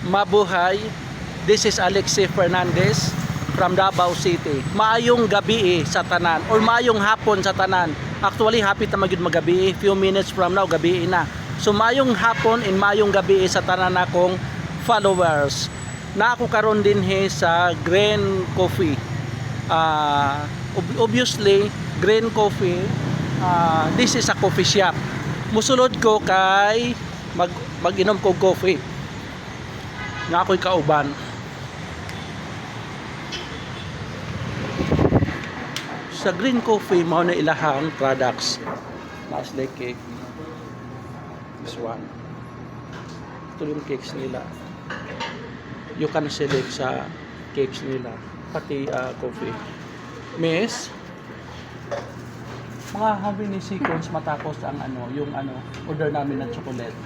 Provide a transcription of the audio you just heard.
Mabuhay. This is Alexis Fernandez from Davao City. Maayong gabi sa tanan or maayong hapon sa tanan. Actually, hapit na magyud magabi. Few minutes from now, gabi na. So maayong hapon and maayong gabi sa tanan akong followers. Na ako karon din sa Green Coffee. Obviously, Green Coffee, this is a coffee shop. Musulod ko kay mag-inom ko coffee. Nga ako'y kauban. Sa Green Coffee, mao na ilahang products. Nestle cake. This one. Ito yung cakes nila. You can select sa cakes nila. Pati coffee. Miss, mga how many seconds matapos ang yung order namin ng chocolate?